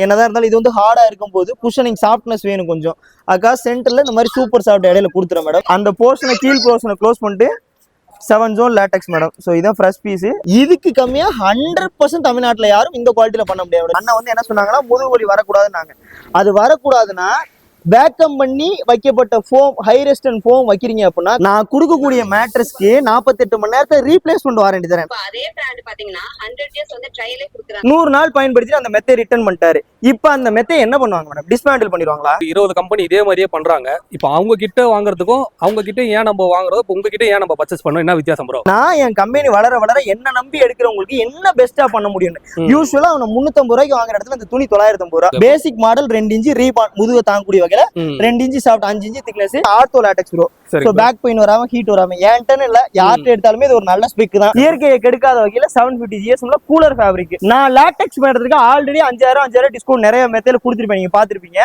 என்னதான் இருந்தாலும் இது வந்து ஹார்டா இருக்கும் போது குஷனிங் சாஃப்ட்னஸ் வேணும் கொஞ்சம். அக்கா சென்டர்ல இந்த மாதிரி சூப்பர் சாஃப்ட் இடையில கொடுத்துறேன் மேடம். அந்த போர்ஷனை கீழ் போர்ஷனை க்ளோஸ் பண்ணிட்டு 7 zone லேட்டெக்ஸ் மேடம். ஸோ இதான் ஃப்ரெஷ் பீஸ். இதுக்கு கம்மியா 100% தமிழ்நாட்டில் யாரும் இந்த குவாலிட்டியில பண்ண முடியாது. அண்ணா வந்து என்ன சொன்னாங்கன்னா முதுகு வலி வரக்கூடாதுன்னாங்க. அது வரக்கூடாதுன்னா வேக்கம் பண்ணி வைக்கப்பட்ட ஃபோம், ஹை ரெஸ்டன் ஃபோம் வைக்கிறீங்க அப்படின்னா நான் கொடுக்கக்கூடிய மேட்ரஸ்க்கு 48 மணி நேரத்தை ரீப்ளேஸ்மெண்ட் வாரண்டி தரேன். அதே பிராண்ட் பாத்தீங்கன்னா 100 இயர்ஸ் வந்து ட்ரையலே கொடுக்குறாங்க. 100 நாள் பயன்படுத்தி அந்த மெத்தை ரிட்டர்ன் பண்ணிட்டாரு. இப்போ அந்த மெத்தை என்ன பண்ணுவாங்க மேடம்? டிஸ்மேண்டில் பண்ணிடுவாங்களா? 20 கம்பெனி இதே மாதிரியே பண்றாங்க. இப்போ அவங்க கிட்ட வாங்குறதுக்கும் அவங்க கிட்ட ஏன் நம்ம வாங்குறோம், உங்க கிட்ட ஏன் நம்ம பர்ச்சேஸ் பண்ணோம், என்ன வித்தியாசம் ப்ரோ? நான் என் கம்பெனி வளர வளர என்ன நம்பி எடுக்கிறவங்களுக்கு என்ன பெஸ்டா பண்ண முடியும். யூஸ்வலா அவன் 350 ரூபாய்க்கு வாங்குற இடத்துல இந்த துணி 950 ரூபாய். பேசிக் மாடல் 2 இன்ச்சு ரீபான் முதுக தாங்கக்கூடிய வகையில 2 inch soft 5 inch thickness ortho latex pro. So back pain வராம ஹீட் வராம ஏன்டன்னு இல்ல யார்கிட்ட எடுத்தாலுமே இது ஒரு நல்ல ஸ்பெக் தான். இயற்கையை கெடுக்காத வகையில 750 GSM கூலர் ஃபேப்ரிக். நான் லேட்டெக்ஸ் பண்றதுக்கு ஆல்ரெடி 5000 டிஸ்கவுண்ட் நிறைய மெத்தேல கொடுத்துருப்பேன், நீங்க பாத்திருப்பீங்க.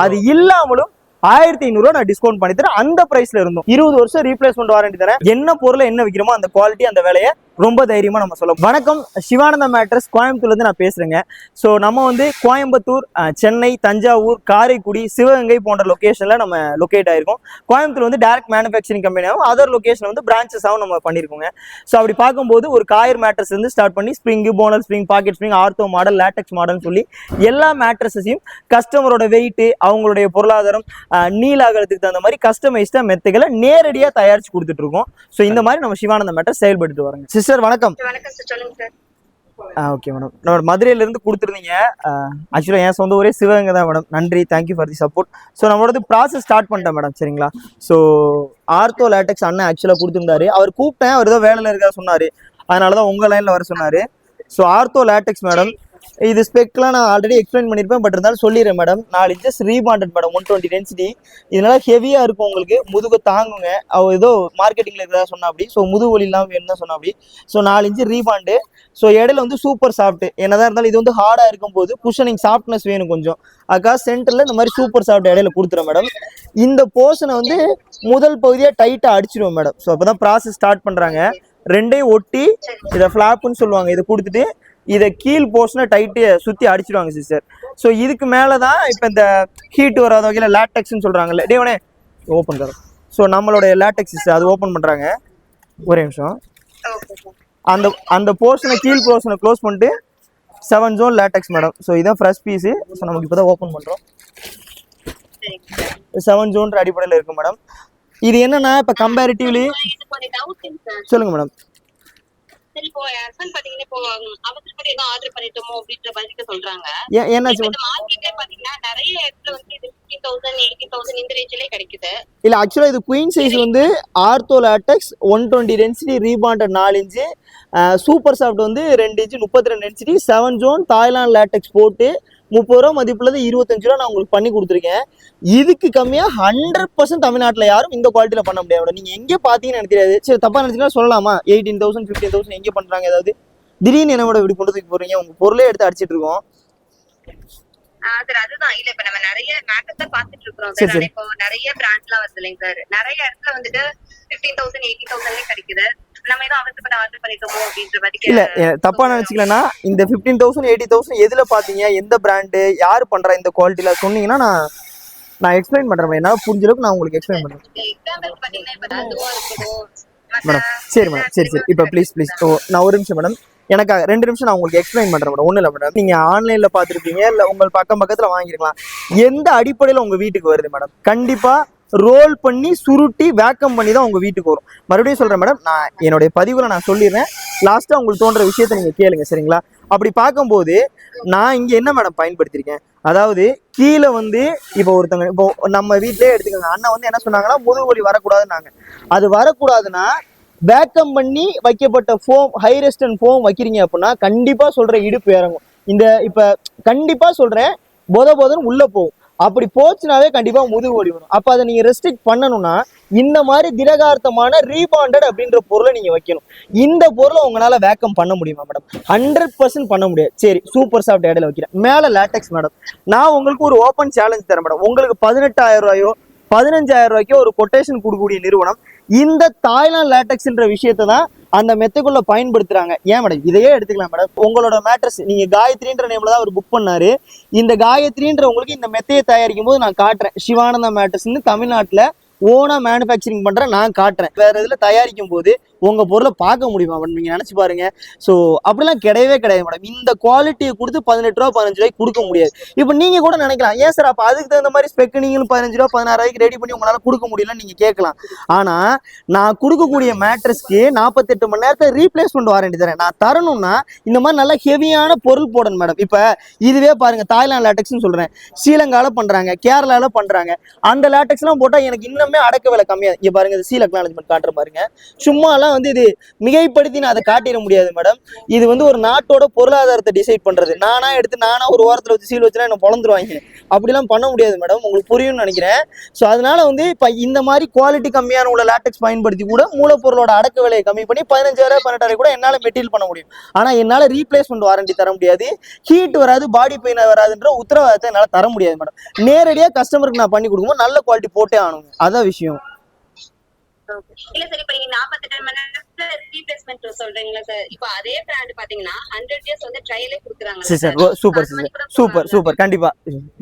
அது இல்லாமலும் 1500 ரூபாய் நான் டிஸ்கவுண்ட் பண்ணி தரேன். அந்த பிரைஸ்ல இருந்தோம் 20 வருஷம் ரீப்ளேஸ்மெண்ட் வாரண்டி தரேன். என்ன பொருளை என்ன விற்கிறோமோ அந்த குவாலிட்டி அந்த வேலையை ரொம்ப தைரியமா நம்ம சொல்லலாம். வணக்கம், சிவானந்தா மேட்ரஸ் கோயம்புத்தூர்ல இருந்து நான் பேசுறேங்க. ஸோ நம்ம வந்து கோயம்புத்தூர், சென்னை, தஞ்சாவூர், காரைக்குடி, சிவகங்கை போன்ற லொகேஷன்ல நம்ம லொகேட் ஆயிருக்கோம். கோயம்புத்தூர் வந்து டைரக்ட் மேனுஃபேக்சரிங் கம்பெனியாகவும் அதர் லொகேஷன் வந்து பிரான்ச்சஸாகவும் நம்ம பண்ணிருக்கோங்க. ஸோ அப்படி பார்க்கும்போது ஒரு காயர் மேட்ரஸ் இருந்து ஸ்டார்ட் பண்ணி spring, bonnell spring, pocket spring, ortho model, latex model சொல்லி எல்லா மேட்ரஸையும் கஸ்டமரோட வெயிட், அவங்களுடைய பொருளாதாரம், நீல அகலத்துக்கு தகுந்த மாதிரி கஸ்டமைஸ்டா மெத்தைகளை நேரடியா தயாரிச்சு கொடுத்துட்டு இருக்கோம். ஸோ இந்த மாதிரி நம்ம சிவானந்தா மேட்ரஸ் செயல்பட்டு வரோங்க. சிஸ்டர் வணக்கம். வணக்கம் சார், சொல்லுங்க சார். ஓகே மேடம், நம்ம மதுரையில இருந்து கொடுத்துருந்தீங்க. ஆக்சுவலாக என் சொந்த ஊரே சிவகங்கை தான் மேடம். நன்றி, thank you for the support. So நம்மளோட ப்ராசஸ் ஸ்டார்ட் பண்ணிட்டேன் மேடம், சரிங்களா? ஸோ ஆர்த்தோ லேட்டெக்ஸ் அண்ணன் ஆக்சுவலாக கொடுத்துருந்தாரு. அவர் கூப்பிட்டேன், அவர் ஏதோ வேலையில் இருக்கா சொன்னார், அதனால தான் உங்கள் லைனில் வர சொன்னார். ஸோ ஆர்த்தோ லேட்டெக்ஸ் மேடம், இது ஸ்பெக்லாம் நான் ஆல்ரெடி எக்ஸ்பிளைன் பண்ணியிருப்பேன், பட் இருந்தாலும் சொல்லிடுறேன் madam. 4 inches rebonded madam, 120 density. இதனால ஹெவியாக இருக்கும், உங்களுக்கு முதுகு தாங்குங்க. அவர் ஏதோ மார்க்கெட்டிங்கில் இருக்கிறதா சொன்னா அப்படி. ஸோ முதுகு வலி இல்லாமல் வேணும் தான் சொன்னா அப்படி. So 4 inch ரீபாண்டு. ஸோ இடையில வந்து சூப்பர் சாஃப்ட். என்னதான் இருந்தாலும் இது வந்து ஹார்டாக இருக்கும் போது குஷனிங் சாஃப்ட்னஸ் வேணும் கொஞ்சம். அக்கா சென்டர்ல இந்த மாதிரி சூப்பர் சாஃப்ட் இடையில கொடுத்துறேன் மேடம். இந்த போர்ஷனை வந்து முதல் பகுதியாக டைட்டாக அடிச்சிடுவோம் மேடம். ஸோ அப்போ தான் ப்ராசஸ் ஸ்டார்ட் பண்ணுறாங்க. ரெண்டையும் ஒட்டி இதை ஃப்ளாப்புன்னு சொல்லுவாங்க, இதை கொடுத்துட்டு இதை கீழ் போர்ஷனை டைட்டு சுற்றி அடிச்சிடுவாங்க சிஸ்டர். ஸோ இதுக்கு மேலே தான் இப்போ இந்த ஹீட் வராத வகையில் லேட்டெக்ஸ்ன்னு சொல்கிறாங்கல்ல, டேவனே ஓப்பன் தரோம். ஸோ நம்மளுடைய லேட்டெக்ஸ் சிஸ்டர் அது ஓப்பன் பண்ணுறாங்க. ஒரே நிமிஷம். அந்த போர்ஷனை கீழ் போர்ஷனை க்ளோஸ் பண்ணிட்டு 7 zone லேட்டெக்ஸ் மேடம். ஸோ இதான் ஃப்ரெஷ் பீஸு. ஸோ நமக்கு இப்போ தான் ஓப்பன் பண்ணுறோம். 7 zone அடிப்படையில் இருக்கு மேடம். இது என்னன்னா இப்போ கம்பேரிட்டிவ்லி சொல்லுங்க மேடம். சரி, இப்போ ஹஸ்பண்ட் பாத்தீங்கன்னா இப்போ அவசரப்பட்டு ஏதோ ஆர்டர் பண்ணிட்டோமோ அப்படின்ற மாதிரி சொல்றாங்க. என்ன மார்க்கெட்ல பாத்தீங்கன்னா நிறைய இடத்துல வந்து இது 50,000 80,000 இந்த ரேஞ்சிலே கிடைக்குது. இல்ல ஆக்சுவலா இது குயின் சைஸ் வந்து ortho LaTeX 120 density rebonded 4 inch, super soft வந்து 2 inch 32 density 7 zone Thailand LaTeX போட்டு 30 ரூபா மதிப்புள்ளது 25 ரூபா நான் உங்களுக்கு பண்ணி கொடுத்துருக்கேன். இதுக்கு கம்மியா 100% தமிழ்நாட்டில் யாரும் இந்த குவாலிட்டியில பண்ண முடியாது. நீங்க எங்கே பாத்தீங்கன்னு எனக்கு தெரியாது. சரி, தப்பா நினைச்சீங்கன்னா சொல்லலாமா? 18,000 15,000 எங்கே பண்றாங்க? ஏதாவது திடீர்னு என்னோட இப்படி கொண்டு தூக்கி போறீங்க, உங்க பொருளே எடுத்து அடிச்சிட்டு இருக்கோம். சார் அதுதான் இல்ல, இப்ப நம்ம நிறைய மேட்டர்ஸ் தான் பாத்துட்டு இருக்கோம் சார். இப்போ நிறைய பிராண்ட்லாம் வருது இல்லைங்க சார். நிறைய இடத்துல வந்துட்டு 50,000 80,000 கிடைக்குது. நம்ம ஏதோ அவசரப்பட்டு ஆர்டர் பண்ணிட்டோமோ அப்படின்ற மாதிரி. இல்ல தப்பா நினைச்சுக்கலன்னா இந்த 15,000 80,000 எதுல பாத்தீங்க, எந்த பிராண்டு, யாரு பண்றா இந்த குவாலிட்டியில சொன்னீங்கன்னா நான் எக்ஸ்பிளைன் பண்றேன். என்னால புரிஞ்ச அளவுக்கு நான் உங்களுக்கு எக்ஸ்பிளைன் பண்றேன் மேடம். சரி மேடம், சரி இப்போ ப்ளீஸ் நான் ஒரு நிமிஷம் மேடம், எனக்கு 2 நிமிஷம் நான் உங்களுக்கு எக்ஸ்பிளைன் பண்றேன் மேடம். ஒன்றும் இல்லை மேடம், நீங்க ஆன்லைன்ல பார்த்துருப்பீங்க, இல்லை உங்கள் பக்கத்துல வாங்கிருக்கலாம். எந்த அடிப்படையில் உங்க வீட்டுக்கு வருது மேடம்? கண்டிப்பா ரோல் பண்ணி சுருட்டி வேக்கம் பண்ணி தான் உங்க வீட்டுக்கு வரும். மறுபடியும் சொல்றேன் மேடம், நான் என்னுடைய பதிவுல நான் சொல்லிடுறேன். லாஸ்டா உங்களுக்கு தோன்ற விஷயத்த நீங்க கேளுங்க, சரிங்களா? அப்படி பார்க்கும்போது நான் இங்க என்ன மேடம் பயன்படுத்திருக்கேன், அதாவது கீழே வந்து இப்போ ஒருத்தவங்க, இப்போ நம்ம வீட்லயே எடுத்துக்கோங்க, அண்ணன் வந்து என்ன சொன்னாங்கன்னா முதுகு வலி வரக்கூடாதுன்னாங்க. அது வரக்கூடாதுன்னா வேக்கம் பண்ணி வைக்கப்பட்ட ஃபோம், ஹை ரெஸ்டன் ஃபோம் வைக்கிறீங்க அப்படின்னா கண்டிப்பா சொல்ற இடுப்பு இறங்கும். இந்த இப்ப கண்டிப்பா சொல்றேன், போதன்னு உள்ள போகும். அப்படி போச்சுனாவே கண்டிப்பா முதுகு வலி வரும். அப்ப அதை நீங்க ரெஸ்ட்ரிக்ட் பண்ணணும்னா இந்த மாதிரி திடகார்த்தமான ரீபாண்டட் அப்படின்ற பொருளை நீங்க வைக்கணும். இந்த பொருளை உங்களால வேக்கம் பண்ண முடியுமா மேடம்? 100% பண்ண முடியாது. சரி, சூப்பர் சாஃப்ட் இடையில வைக்கிறேன், மேல லேட்டெக்ஸ் மேடம். நான் உங்களுக்கு ஒரு ஓப்பன் சேலஞ்ச் தரேன் மேடம். உங்களுக்கு 18,000 ரூபாயோ 15,000 ரூபாய்க்கோ ஒரு கொட்டேஷன் கொடுக்கக்கூடிய நிறுவனம் இந்த தாய்லாந்து லேட்டெக்ஸ்ன்ற விஷயத்தை தான் அந்த மெத்தைக்குள்ள பயன்படுத்துறாங்க. ஏன் மேடம் இதையே எடுத்துக்கலாம் மேடம். உங்களோட மேட்ரஸ் நீங்க காயத்ரின்ற நேம்ல தான் அவர் புக் பண்ணாரு. இந்த காயத்ரின்றவங்களுக்கு இந்த மெத்தையை தயாரிக்கும் போது நான் காட்டுறேன். சிவானந்தா மேட்ரஸ்ன்னு தமிழ்நாட்டுல ஓனா மேனுஃபேக்சரிங் பண்ற நான் காட்டுறேன். வேற இதுல தயாரிக்கும் போது உங்க பொருளை பார்க்க முடியுமா மேடம்? நீங்க நினைச்சு பாருங்க. ஸோ அப்படிலாம் கிடையவே கிடையாது மேடம். இந்த குவாலிட்டியை கொடுத்து 18 ரூபா 15 ரூபாய்க்கு கொடுக்க முடியாது. இப்போ நீங்க கூட நினைக்கலாம், ஏன் சார் அப்ப அதுக்கு தகுந்த மாதிரி ஸ்பெக் நீங்களும் 15 ரூபா 16 ரூபாய்க்கு ரெடி பண்ணி உங்களால கொடுக்க முடியலன்னு நீங்க கேட்கலாம். ஆனா நான் கொடுக்கக்கூடிய மேட்ரஸ்க்கு 48 மணி நேரத்தை ரீப்ளேஸ்மெண்ட் வாரண்டி தரேன். நான் தரணும்னா இந்த மாதிரி நல்ல ஹெவியான பொருள் போடணும் மேடம். இப்ப இதுவே பாருங்க, தாய்லாந்து லேட்டக்ஸ்ன்னு சொல்றேன், ஸ்ரீலங்கால பண்றாங்க, கேரளால பண்றாங்க. அந்த லேட்டக்ஸ் எல்லாம் போட்டா எனக்கு இன்னுமே அடக்க விலை கம்மியா. இங்க பாருங்க, இது சீல் அக்னாலஜ்மெண்ட் காட்டுற பாருங்க. சும்மா வந்து இது மிகைப்படுத்தி நான் அதை காட்டிட முடியாது மேடம். இது வந்து ஒரு நாட்டோட பொருளாதாரத்தை டிசைட் பண்றது. நானா எடுத்து நானா ஒரு ஓரத்துல வச்சு சீல் வச்சுனா என்ன பொழந்துருவாங்க. அப்படிலாம் பண்ண முடியாது மேடம். உங்களுக்கு புரியும்னு நினைக்கிறேன். ஸோ அதனால வந்து இப்ப இந்த மாதிரி குவாலிட்டி கம்மியான உள்ள லேட்டக்ஸ் பயன்படுத்தி கூட மூலப்பொருளோட அடக்க விலையை கம்மி பண்ணி 15,000 18,000 கூட என்னால மெட்டீரியல் பண்ண முடியும். ஆனா என்னால ரீப்ளேஸ்மெண்ட் வாரண்டி தர முடியாது, ஹீட் வராது, பாடி பெயின் வராதுன்ற உத்தரவாதத்தை என்னால தர முடியாது மேடம். நேரடியா கஸ்டமருக்கு நான் பண்ணி கொடுக்கும்போது நல்ல குவாலிட்டி போட்டே ஆகணும். அதான் விஷயம். இல்ல சார், இப்ப நீங்க 48 மணி நேரத்துல ரீப்ளேஸ்மெண்ட் சொல்றீங்களா சார்? இப்ப அதே பிராண்ட் பாத்தீங்கன்னா 100 டேஸ் வந்து ட்ரையலே கொடுக்குறாங்க sister. Super sister, super super. கண்டிப்பா.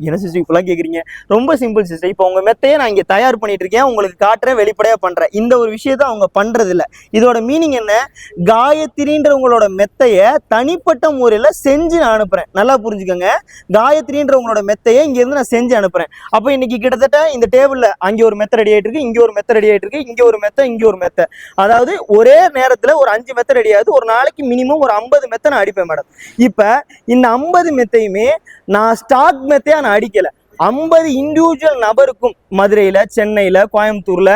என்ன சிஸ்டர் இப்பெல்லாம் கேக்குறீங்க? ரொம்ப சிம்பிள் சிஸ்டர். இப்போ உங்க மெத்தையை நான் இங்க தயார் பண்ணிட்டு இருக்கேன், உங்களுக்கு காட்டுறேன், வெளிப்படையா பண்றேன். இந்த ஒரு விஷயத்த அவங்க பண்றது இல்ல. இதோட மீனிங் என்ன? காயத்ரின்றவங்களோட மெத்தைய தனிப்பட்ட முறையில செஞ்சு நான் அனுப்புறேன். நல்லா புரிஞ்சுக்கோங்க. காயத்ரின்றவங்களோட மெத்தையை இங்க இருந்து நான் செஞ்சு அனுப்புறேன். அப்ப இன்னைக்கு கிட்டத்தட்ட இந்த டேபிள்ல அங்க ஒரு மெத்த ரெடி ஆயிட்டு இருக்கு, இங்க ஒரு மெத்த ரெடி ஆயிட்டு இருக்கு, இங்க ஒரு மெத்த, இங்க ஒரு மெத்த. அதாவது ஒரே நேரத்துல ஒரு 5 மெத்த ரெடி ஆகுது. ஒரு நாளைக்கு மினிமம் ஒரு 50 மெத்த நான் அடிப்பேன் மேடம். இப்ப இந்த 50 மெத்தையுமே நான் ஸ்டாக் மெத்தையா நான் அடிக்கல. 50 இண்டிவிஜுவல் நபருக்கும் மதுரையில, சென்னையில, கோயம்புத்தூர்ல,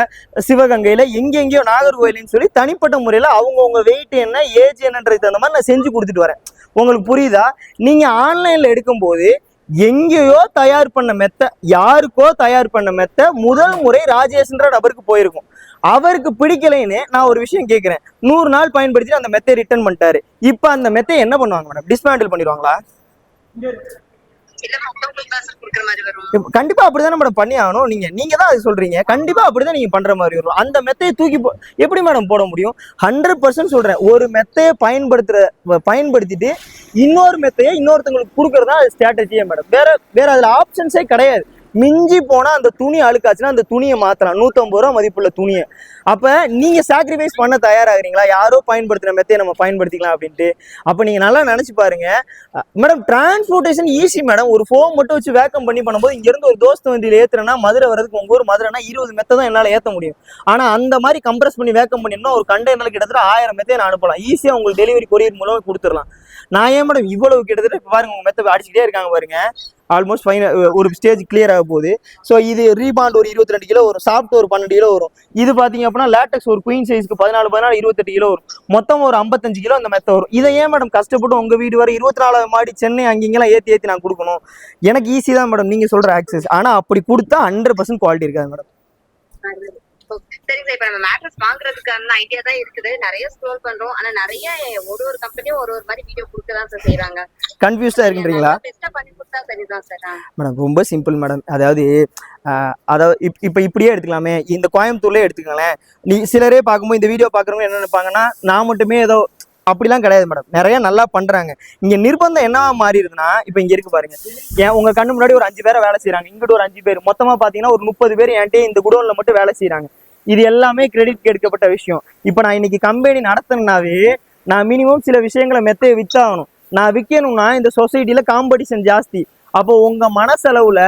சிவகங்கையில, எங்கெங்கயோ, நாகர்கோயில்னு சொல்லி தனிப்பட்ட முறையில அவங்கவுங்க வெயிட் என்ன, ஏஜ் என்னன்றது தகுந்த மாதிரி நான் செஞ்சு கொடுத்துட்டு வரேன். உங்களுக்கு புரியுதா? நீங்க ஆன்லைன்ல எடுக்கும்போது எங்கேயோ தயார் பண்ண மெத்த, யாருக்கோ தயார் பண்ண மெத்த முதல் முறை ராஜேஷ்ன்ற நபருக்கு போயிருக்கும். அவருக்கு பிடிக்கலைன்னு நான் ஒரு விஷயம் கேட்கிறேன். 100 நாள் பயன்படுத்தி அந்த மெத்தை ரிட்டர்ன் பண்ணிட்டாரு. இப்ப அந்த மெத்தை என்ன பண்ணுவாங்க மேடம்? டிஸ்மேண்டில் பண்ணிடுவாங்களா? கண்டிப்பா அப்படிதானே மேடம் பண்ணி ஆகணும். நீங்க தான் அது சொல்றீங்க. கண்டிப்பா அப்படிதான் நீங்க பண்ற மாதிரி வரும். அந்த மெத்தையை தூக்கி எப்படி மேடம் போட முடியும்? 100% சொல்றேன். ஒரு மெத்தையை பயன்படுத்திட்டு இன்னொரு மெத்தையை இன்னொருத்தவங்களுக்கு கொடுக்கறதா அது ஸ்ட்ராட்டஜியே மேடம். வேற அதுல ஆப்ஷன்ஸே கிடையாது. மிஞ்சி போனா அந்த துணி அழுக்காச்சுன்னா அந்த துணியை மாத்தலாம். 150 ரூபா மதிப்புள்ள துணியை. அப்ப நீங்க சாக்ரிஃபைஸ் பண்ண தயாராகிறீங்களா? யாரோ பயன்படுத்துற மெத்தையை நம்ம பயன்படுத்திக்கலாம் அப்படின்ட்டு. அப்ப நீங்க நல்லா நினைச்சு பாருங்க மேடம். Transportation easy madam. ஒரு ஃபோம் மட்டும் வச்சு வேக்கம் பண்ணி பண்ணும்போது இங்க இருந்து ஒரு தோஸ்து வண்டியில ஏத்துறேன்னா மதுரை வரதுக்கு உங்க ஊர் மதுரைனா 20 மெத்தை தான் என்னால ஏத்த முடியும். ஆனா அந்த மாதிரி கம்ப்ரஸ் பண்ணி வேக்கம் பண்ணினா ஒரு கண்டெய்னர் கிட்டத்தட்ட 1000 மெத்தையை நான் அனுப்பலாம். ஈஸியா உங்களுக்கு டெலிவரி கொரியர் மூலம் கொடுத்துடலாம். நான் ஏன் மேடம் இவ்வளவு கிட்டத்தட்ட பாருங்க உங்க மெத்தை அடிச்சுக்கிட்டே இருக்காங்க பாருங்க. ஆல்மோஸ்ட் ஒரு ஸ்டேஜ் கிளியர் ஆக போகுது. ஸோ இது ரீபாண்ட் ஒரு 22 கிலோ வரும், சாஃப்ட் ஒரு 12 கிலோ வரும். இது பாத்தீங்க அப்படின்னா லேட்டக்ஸ் ஒரு குயின் சைஸ்க்கு 14 28 கிலோ வரும். மொத்தம் ஒரு 55 கிலோ அந்த மெத்த வரும். இதை ஏன் மேடம் கஷ்டப்பட்டு உங்க வீடு வர 24 மாடி சென்னை அங்கெல்லாம் ஏத்தி நான் கொடுக்கணும்? எனக்கு ஈஸி தான் மேடம் நீங்க சொல்ற ஆக்சஸ். ஆனா அப்படி கொடுத்தா 100% குவாலிட்டி இருக்காது மேடம். சரி சார், இப்ப நம்ம மேட்ரஸ் வாங்குறதுக்கான ஐடியா தான் இருக்குது. நிறைய ஸ்க்ரோல் பண்றோம். ஆனா நிறைய ஒரு கம்பெனியும் ஒரு மாதிரி வீடியோ கொடுக்கதான் சார் செய்யறாங்க. கன்ஃபியூஸ்டா இருக்குன்றீங்களா? பெஸ்டா பண்ணி கொடுத்தா சரிதான் சார். மேடம் ரொம்ப சிம்பிள் மேடம். அதாவது இப்ப இப்படியே எடுத்துக்கலாமே. இந்த கோயம்புத்தூர்லயே எடுத்துக்கங்களேன். நீ சிலரே பார்க்கும்போது இந்த வீடியோ பாக்குறவங்க என்ன நினைப்பாங்கன்னா, நான் மட்டுமே ஏதோ அப்படிலாம் கிடையாது மேடம். நிறைய நல்லா பண்றாங்க. இங்க நிர்பந்தம் என்னவா மாறி இருக்குன்னா, இப்ப இங்க இருக்கு பாருங்க. ஏன் உங்க கண்ணு முன்னாடி ஒரு 5 பேரை வேலை செய்யறாங்க, இங்கிட்ட ஒரு 5 பேர், மொத்தமா பாத்தீங்கன்னா ஒரு 30 பேர் என்கிட்ட இந்த குடோன்ல மட்டும் வேலை செய்யறாங்க. இது எல்லாமே கிரெடிட் எடுக்கப்பட்ட விஷயம். இப்ப நான் இன்னைக்கு கம்பெனி நடத்தினாவே நான் மினிமம் சில விஷயங்களை மெத்தையை வித்தாகணும். நான் விற்கணும்னா இந்த சொசைட்டில காம்படிஷன் ஜாஸ்தி. அப்போ உங்க மனசளவுல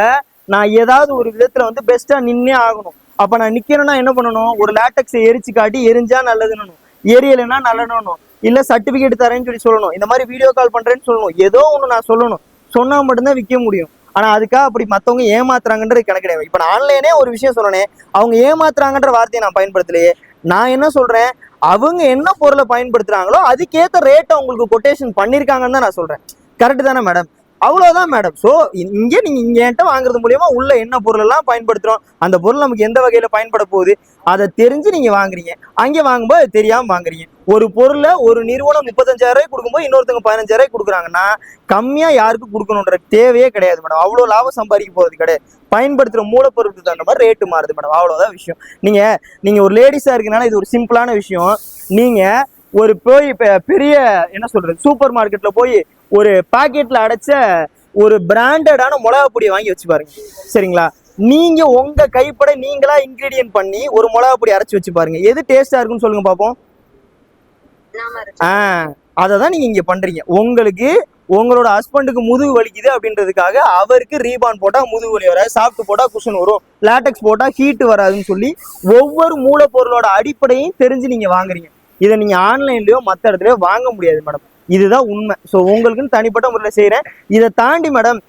நான் ஏதாவது ஒரு விதத்துல வந்து பெஸ்டா நின்னே ஆகணும். அப்ப நான் நிக்கணும்னா என்ன பண்ணணும்? ஒரு லேட்டக்ஸை எரிச்சு காட்டி எரிஞ்சா நல்லதுன்னு, எரியலைன்னா நல்லணும், இல்ல சர்டிபிகேட் தரேன்னு சொல்லணும், இந்த மாதிரி வீடியோ கால் பண்றேன்னு சொல்லணும். ஏதோ ஒண்ணு நான் சொல்லணும். சொன்னா மட்டும்தான் விற்க முடியும். ஆனா அதுக்காக அப்படி மத்தவங்க ஏமாத்துறாங்கன்றது கணக்கு கிடையாது. இப்ப நான் ஆன்லைனே ஒரு விஷயம் சொல்லணேன், அவங்க ஏமாத்துறாங்கன்ற வார்த்தையை நான் பயன்படுத்தலையே. நான் என்ன சொல்றேன், அவங்க என்ன பொருளை பயன்படுத்துறாங்களோ அதுக்கேற்ற ரேட்டை உங்களுக்கு கொட்டேஷன் பண்ணிருக்காங்கன்னு தான் நான் சொல்றேன். கரெக்ட் தானே மேடம்? அவ்வளவுதான் மேடம். ஸோ இங்க நீங்க என்கிட்ட வாங்குறது மூலியமா உள்ள என்ன பொருள் எல்லாம் பயன்படுத்துறோம், அந்த பொருள் நமக்கு எந்த வகையில பயன்பட போகுது அதை தெரிஞ்சு நீங்க வாங்குறீங்க. அங்கே வாங்கும்போது அது தெரியாம வாங்குறீங்க. ஒரு பொருளை ஒரு நிறுவனம் 35,000 ரூபாய் கொடுக்கும்போது இன்னொருத்தவங்க 15,000 ரூபாய் கொடுக்குறாங்கன்னா கம்மியா யாருக்கும் கொடுக்கணுன்ற தேவையே கிடையாது மேடம். அவ்வளவு லாபம் சம்பாதிக்க போறது கிடையாது. பயன்படுத்துற மூலப்பொருளுக்கு தகுந்த மாதிரி ரேட்டு மாறுது மேடம். அவ்வளவுதான் விஷயம். நீங்க ஒரு லேடிஸா இருக்கனால இது ஒரு சிம்பிளான விஷயம். நீங்க ஒரு போய் பெரிய என்ன சொல்றது சூப்பர் மார்க்கெட்ல போய் ஒரு பாக்கெட்ல அடைச்ச ஒரு பிராண்டடான மிளகா பொடியை வாங்கி வச்சு பாருங்க சரிங்களா. நீங்க உங்க கைப்பட நீங்களா இன்கிரீடியன்ட் பண்ணி ஒரு மிளகா பொடி அரைச்சு வச்சு பாருங்க, எது டேஸ்டா இருக்குன்னு சொல்லுங்க பாப்போம். அததான் நீங்க இங்க பண்றீங்க. உங்களுக்கு உங்களோட ஹஸ்பண்டுக்கு முதுகு வலிக்குது அப்படின்றதுக்காக அவருக்கு ரீபான் போட்டா முதுகு வலி வராது, சாப்பிட்டு போட்டா குஷன் வரும், லாட்டெக்ஸ் போட்டா ஹீட் வராதுன்னு சொல்லி ஒவ்வொரு மூலப்பொருளோட அடிப்படையும் தெரிஞ்சு நீங்க வாங்குறீங்க. இதை நீங்க ஆன்லைன்லயோ மற்ற இடத்துலயோ வாங்க முடியாது மேடம். இதுதான் உண்மை. ஸோ உங்களுக்குன்னு தனிப்பட்ட முறையில் செய்யறேன். இதை தாண்டி மேடம்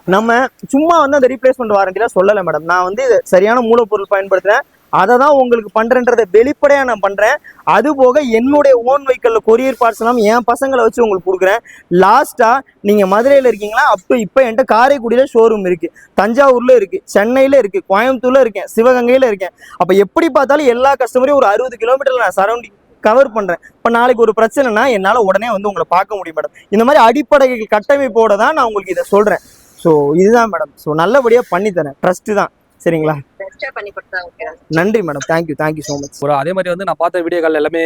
நம்ம சும்மா வந்து அந்த ரீப்ளேஸ்மெண்ட் வாரண்டிலாம் சொல்லலை மேடம். நான் வந்து சரியான மூலப்பொருள் பயன்படுத்துறேன், அதை தான் உங்களுக்கு பண்றேன்றதை வெளிப்படையா நான் பண்றேன். அது போக என்னுடைய ஓன் வெஹிக்கல்ல கொரியர் பார்ட்ஸ் எல்லாம் என் பசங்களை வச்சு உங்களுக்கு கொடுக்குறேன். லாஸ்டா நீங்க மதுரையில இருக்கீங்களா, அப்போ இப்போ என்கிட்ட காரைக்குடியில ஷோரூம் இருக்கு, தஞ்சாவூர்ல இருக்கு, சென்னையில இருக்கு, கோயம்புத்தூர்ல இருக்கேன், சிவகங்கையில இருக்கேன். அப்ப எப்படி பார்த்தாலும் எல்லா கஸ்டமரையும் ஒரு 60 கிலோமீட்டர்ல நான் சரௌண்டிங் கவர் பண்றேன். இப்ப நாளைக்கு ஒரு பிரச்சனைனா என்னால உடனே வந்து உங்களை பார்க்க முடியும் மேடம். இந்த மாதிரி அடிப்படைகள் கட்டமைப்போட தான் நான் உங்களுக்கு இதை சொல்றேன். ஸோ இதுதான் மேடம். ஸோ நல்லபடியா பண்ணி தரேன், ட்ரஸ்ட் தான் சரிங்களா. நன்றி மேடம், தேங்க்யூ ஸோ மச். ஒரு அதே மாதிரி வந்து நான் பார்த்த வீடியோ கால் எல்லாமே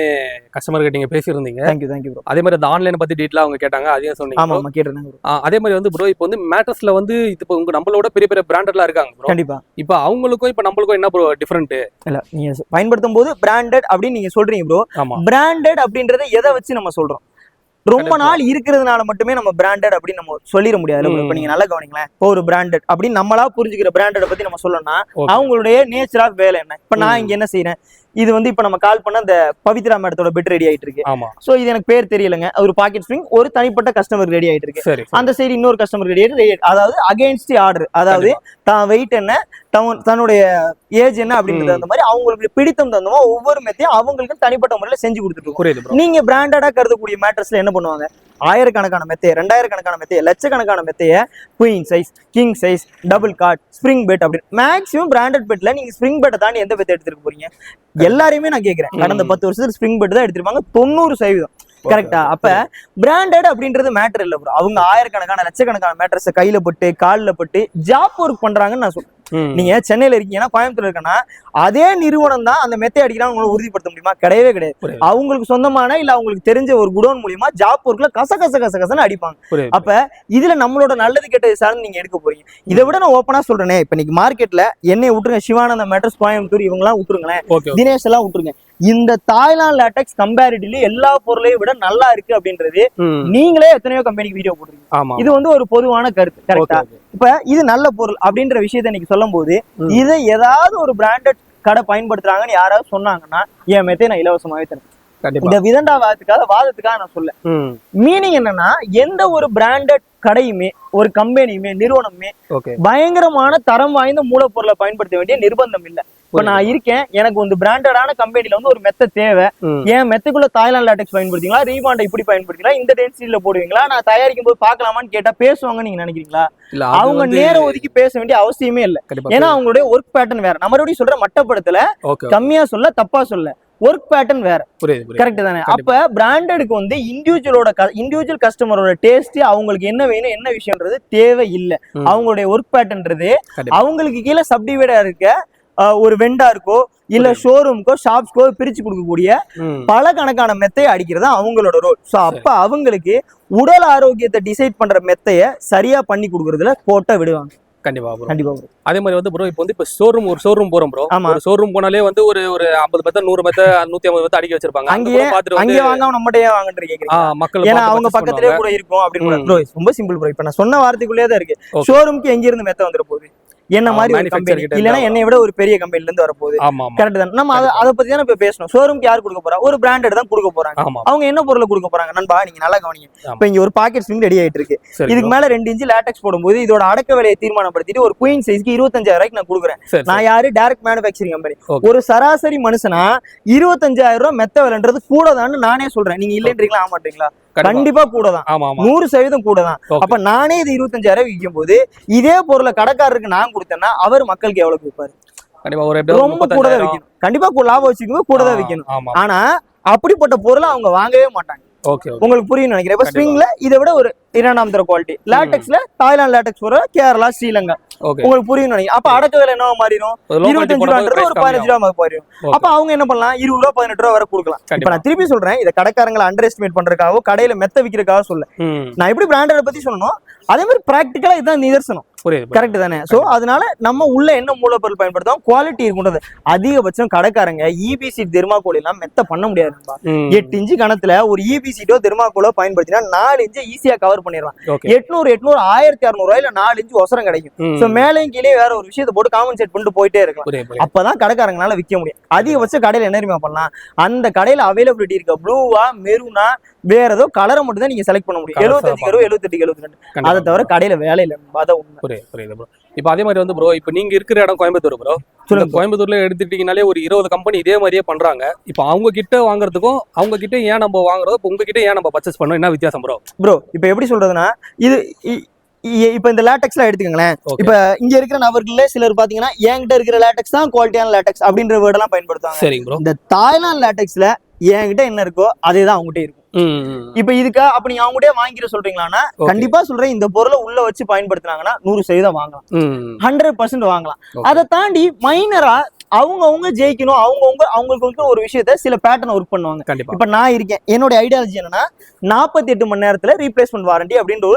கஸ்டமர் கிட்ட நீங்க பேசியிருந்தீங்க. Thank you bro. அதே மாதிரி அந்த ஆன்லைன் பத்தி டீட்டெயிலா அவங்க கேட்டாங்க, அதையும் சொன்னீங்க. ஆமா கேட்டிருந்தாங்க ப்ரோ. அதே மாதிரி வந்து ப்ரோ இப்போ வந்து மேட்டர்ஸ்ல வந்து இப்போ உங்க நம்மளோட பெரிய பெரிய பிராண்டட்லாம் இருக்காங்க ப்ரோ. கண்டிப்பா. இப்போ அவங்களுக்கும் இப்போ நம்மளுக்கும் என்ன ப்ரோ டிஃபரெண்ட்? இல்ல நீங்க பயன்படுத்தும் போது பிராண்டட் அப்படின்னு நீங்க சொல்றீங்க ப்ரோ. ஆமா. பிராண்டட் அப்படின்றத எதை வச்சு நம்ம சொல்றோம்? ரொம்ப நாள் இருக்கிறதுனால மட்டுமே நம்ம பிராண்டட் அப்படின்னு நம்ம சொல்லிட முடியாது. இப்ப நீங்க நல்லா கவனிங்களேன். இப்போ ஒரு பிராண்டட் அப்படின்னு நம்மளா புரிஞ்சுக்கிற பிராண்டட் பத்தி நம்ம சொல்லணும்னா அவங்களுடைய நேச்சர் ஆஃப் வேலை என்ன. இப்ப நான் இங்க என்ன செய்யறேன், இது வந்து இப்ப நம்ம கால் பண்ண அந்த பவித்ரா மேடத்தோட பெட் ரெடி ஆயிட்டு இருக்கு. சோ இது எனக்கு பேர் தெரியலங்க, ஒரு பாக்கெட் ஸ்ப்ரிங் ஒரு தனிப்பட்ட கஸ்டமர் ரெடி ஆயிட்டு இருக்கு. அந்த சைடு இன்னொரு கஸ்டமர் ரெடி ஆயிட்டு, அதாவது அகைன்ஸ்ட் ஆர்டர், அதாவது தான் வெயிட் என்ன, தன்னுடைய ஏஜ் என்ன அப்படின்றது அந்த மாதிரி அவங்களுக்கு பிடித்தம் தந்தமா ஒவ்வொரு மெத்தையும் அவங்களுக்கு தனிப்பட்ட முறையில செஞ்சு கொடுத்துட்டு. நீங்க பிராண்டடா கருதக்கூடிய மேட்டர்ஸ்ல என்ன பண்ணுவாங்க, ஆயிரக்கணக்கான மெத்தைய, 2000 கணக்கான மெத்தைய, லட்சக்கணக்கான மெத்தைய, queen size, king size, double cot, spring bed அப்படின்னு மேக்ஸிமம் பிராண்டட் பெட்ல நீங்க ஸ்ப்ரிங் பெட்டை தாண்டி எந்த பெட் எடுத்துட்டு போறீங்க? எல்லாரையுமே நான் கேட்கிறேன். கடந்த 10 வருஷத்துக்கு ஸ்ப்ரிங் பெட் தான் எடுத்திருப்பாங்க 90%. கரெக்டா? அப்ப பிராண்டட் அப்படின்றது மேட்டர் இல்ல ப்ரோ. அவங்க ஆயிரக்கணக்கான லட்சக்கணக்கான மேட்டர்ஸை கையில பட்டு காலில் பட்டு ஜாப் ஒர்க் பண்றாங்கன்னு நான் சொல்றேன். நீங்க சென்னையில இருக்கீங்கன்னா கோயம்புத்தூர் இருக்கனா அதே நிறுவனம் தான் அந்த மெத்தை அடிக்கிறாங்க, உங்களை உறுதிப்படுத்த முடியுமா? கிடையவே கிடையாது. அவங்களுக்கு சொந்தமான இல்ல அவங்களுக்கு தெரிஞ்ச ஒரு குடோன் மூலியமா ஜாப் ஒர்க்ல கசன்னு அடிப்பாங்க. அப்ப இதுல நம்மளோட நல்லது கெட்டது சார்ந்து நீங்க எடுக்க போறீங்க. இதை விட நான் ஓப்பனா சொல்றேனே, இப்ப இன்னைக்கு மார்க்கெட்ல என்னை விட்டுருங்க, சிவானந்த மேட்டர்ஸ் கோயம்புத்தூர் இவங்க எல்லாம் விட்டுருங்களேன், தினேஷ் எல்லாம் விட்டுருங்க. இந்த தாய்லாந்து லேட்டெக்ஸ் கம்பேரிட்டிவ்லி எல்லா பொருளையும் விட நல்லா இருக்கு அப்படின்றது நீங்களே எத்தனையோ கம்பெனிக்கு வீடியோ போடுறீங்க. இது வந்து ஒரு பொதுவான கருத்து. கரெக்டா? இப்ப இது நல்ல பொருள் அப்படின்ற விஷயத்த இன்னைக்கு சொல்லும் போது இதை ஏதாவது ஒரு பிராண்டட் கடை பயன்படுத்துறாங்கன்னு யாராவது சொன்னாங்கன்னா என் மெத்தையை நான் இலவசமாவே தரேன். இந்த வாதத்துக்காக நான் சொல்ல மீனிங் என்னன்னா, எந்த ஒரு பிராண்டட் கடையுமே ஒரு கம்பெனியுமே நிறுவனமே பயங்கரமான தரம் வாய்ந்த மூலப்பொருளை பயன்படுத்த வேண்டிய நிர்பந்தம் இல்லை. இப்ப நான் இருக்கேன், எனக்கு வந்து பிராண்டடான கம்பெனில வந்து ஒரு மெத்த தேவை, என் மெத்தைக்குள்ள தாய்லாந்து லேட்டெக்ஸ் பயன்படுத்தீங்களா, ரீபாண்டை இப்படி பயன்படுத்தீங்களா, இந்த டென்சிட்டில போடுவீங்களா, நான் தயாரிக்கும் போது பாக்கலாமான்னு கேட்டா பேசுவாங்க நீங்க நினைக்கிறீங்களா? அவங்க நேரம் ஒதுக்கி பேச வேண்டிய அவசியமே இல்லை. ஏன்னா அவங்களுடைய ஒர்க் பேட்டர்ன் வேற. நம்ம மறுபடியும் சொல்ற மட்டப்படுத்தல, கம்மியா சொல்ல, தப்பா சொல்ல, ஒர்க் பேட்டர்ன் வேற. கரெக்ட் தானே? அப்ப பிராண்டடுக்கு வந்து இண்டிவிஜுவல் கஸ்டமரோட டேஸ்ட், அவங்களுக்கு என்ன வேணும் என்ன விஷயம்ன்றது தேவை இல்லை. அவங்களுடைய ஒர்க் பேட்டர்ன்றது அவங்களுக்கு கீழே சப்டிவைடா இருக்க ஒரு வெண்டாருக்கோ இல்ல ஷோரூம்க்கோ ஷாப்ஸ்க்கோ பிரிச்சு கொடுக்கக்கூடிய பல கணக்கான மெத்தையை அடிக்கிறது அவங்களோட ரோல். சோ அப்ப அவங்களுக்கு உடல் ஆரோக்கியத்தை டிசைட் பண்ற மெத்தைய சரியா பண்ணி கொடுக்கறதுல கோட்டை விடுவாங்க. கண்டிப்பா ப்ரோ. அதே மாதிரி வந்து ப்ரோ இப்போ வந்து இப்போ ஒரு ஷோரூம் போறோம் ப்ரோ. ஒரு ஷோரூம் போனாலே வந்து ஒரு 50 மெத்த 100 மெத்த 150 மெத்த அடிக்க வச்சிருப்பாங்க. அங்கே வாங்காம நம்மகிட்டயே வாங்கன்னு கேக்குறீங்க மக்கள். ஏன்னா அவங்க பக்கத்திலே கூட இருக்கும் அப்படின்னு ப்ரோ. ரொம்ப சிம்பிள் ப்ரோ. இப்ப நான் சொன்ன வார்த்தைக்குள்ளேயே தான் இருக்கு. ஷோரூம்க்கு எங்க இருந்து மெத்த வந்துட போகுது? என்ன மாதிரி ஒரு கம்பெனி இல்லனா என்னை விட ஒரு பெரிய கம்பெனில இருந்து வரப்போகுது. கரெக்ட் தான். நம்ம அதை பத்தி தான் இப்ப பேசணும். ஷோரூம்க்கு யார் கொடுக்க போறா? ஒரு பிராண்டட் தான் கொடுக்க போறாங்க. அவங்க என்ன பொருளை கொடுக்க போறாங்க நண்பா, நீங்க நல்லா கவனிங்க. இப்ப இங்க ஒரு பாக்கெட் ஸ்ப்ரிங் ரெடி ஆயிட்டு இருக்கு. இதுக்கு மேல 2 இன்ச் லேட்டெக்ஸ் போடும்போது இதோட அடக்க விலையை தீர்மானப்படுத்திட்டு ஒரு குயின் சைஸ்க்கு 25,000 ரூபாய்க்கு நான் கொடுக்குறேன். நான் யாரு? Direct manufacturing company. ஒரு சராசரி மனுஷனா 25,000 ரூபாய் மெத்த விலைன்றது கூட தான் நானே சொல்றேன். நீங்க இல்லன்றீங்களா? ஆமாட்டீங்களா? கண்டிப்பா கூட தான், 100% கூட தான். அப்ப நானே இது 25,000 விற்கும் போது இதே பொருளை கடைக்காரருக்கு நான் கொடுத்தேன்னா அவர் மக்களுக்கு எவ்வளவு கொடுப்பாரு? ரொம்ப கூட தான் விற்கணும். கண்டிப்பா லாபம் வச்சுக்கணும், கூட தான் விற்கணும். ஆனா அப்படிப்பட்ட பொருளை அவங்க வாங்கவே மாட்டாங்க. உங்களுக்கு புரியும் நினைக்கிறேன். இப்ப ஸ்ப்ரிங்ல இதை விட ஒரு இரண்டாம் தர குவாலிட்டி. லேட்டெக்ஸ்ல தாய்லாந்து லேட்டெக்ஸ் வரும், கேரளா, ஸ்ரீலங்கா. ஓகே உங்களுக்கு புரியும் நினைக்கிறேன். அப்ப அடக்க விலை என்ன மாறிடும், 25 ரூபான்றது ஒரு 15 ரூபா போயிடும். அப்ப அவங்க என்ன பண்ணலாம், 20 ரூபா 18 ரூபா வரை கொடுக்கலாம். இப்ப நான் திருப்பி சொல்றேன், இதை கடைக்காரங்களை அண்டர் எஸ்டிமேட் பண்றதுக்காகவோ கடையில மெத்த விற்கிறதுக்காக சொல்ல. நான் எப்படி பிராண்டட பத்தி சொல்லணும், அதே மாதிரி பிராக்டிக்கலா இதுதான் நிதர்சனம். கரெக்ட் தானே? சோ அதனால நம்ம உள்ள என்ன மூலப்பொருள் பயன்படுத்தும், குவாலிட்டி இருக்குன்றது. அதிகபட்சம் கடைக்காரங்க EBC தெர்மாகோல் எல்லாம் மெத்த பண்ண முடியாது. 8 இன்ச்சு கணத்துல ஒரு EBC தெர்மாகோலோ பயன்படுத்தினா 4 இன்ச்சு ஈஸியா கவர் பண்ணிடலாம். 800 1600 ரூபாயில 4 இன்ச்சு ஒசரம் கிடைக்கும். சோ மேலையும் கீழே வேற ஒரு விஷயத்தை போட்டு காம்பன்சேட் பண்ணிட்டு போயிட்டே இருக்கலாம். அப்பதான் கடைக்காரங்களால விற்க முடியும். அதிகபட்சம் கடையில என்ன தெரியுமா பண்ணலாம், அந்த கடையில அவைலபிலிட்டி இருக்க ப்ளூவா மெரூனா வேற ஏதோ கலரை மட்டும் தான் நீங்க செலக்ட் பண்ண முடியும். 75 78 72 அதை தவிர கடையில வேலை இல்லை. அதான் உண்மை. புரியுது ப்ரோ. இப்போ அதே மாதிரி வந்து ப்ரோ, இப்போ நீங்க இருக்கிற இடம் கோயம்புத்தூர் ப்ரோ. கோயம்புத்தூர்ல எடுத்துட்டீங்கனாலே ஒரு 20 கம்பெனி இதே மாதிரியே பண்றாங்க. இப்போ அவங்க கிட்ட வாங்குறதுக்கும் அவங்க கிட்ட ஏன் நம்ம வாங்குறதோ, இப்போ உங்ககிட்ட ஏன் நம்ம பர்ச்சேஸ் பண்ணோம், என்ன வித்தியாசம் ப்ரோ? இப்போ எப்படி சொல்றதுன்னா, இது இப்ப இந்த லேட்டெக்ஸ்லாம் எடுத்துக்கங்களேன். இப்ப இங்க இருக்கிற நபர்களே சிலர் பாத்தீங்கன்னா என்கிட்ட இருக்கிற லேட்டெக்ஸ் தான் குவாலிட்டியான லேட்டெக்ஸ் அப்படின்ற வேர்ட் எல்லாம் பயன்படுத்துவாங்க. சரிங்க ப்ரோ. இந்த தாய்லாந்து லேட்டெக்ஸ்ல என்கிட்ட என்ன இருக்கோ அதேதான் அவங்ககிட்ட இருக்கும். இப்ப இதுக்கா அப்ப நீங்க அவங்ககிட்ட வாங்கிற சொல்றீங்களான்னா, கண்டிப்பா சொல்றேன், இந்த பொருளை உள்ள வச்சு பயன்படுத்தினாங்கன்னா 100% வாங்கலாம், 100% வாங்கலாம். அதை தாண்டி மைனரா அவங்க ஜெயிக்கணும், அவங்களுக்கு ஒரு விஷயத்த சில பேட்டர்ன் ஒர்க் பண்ணுவாங்க. இப்ப நான் இருக்கேன், என்னோட ஐடியாலஜி என்னன்னா 48 மணி நேரத்துல ரீப்ளேஸ்மெண்ட் வாரண்டி அப்படின்ற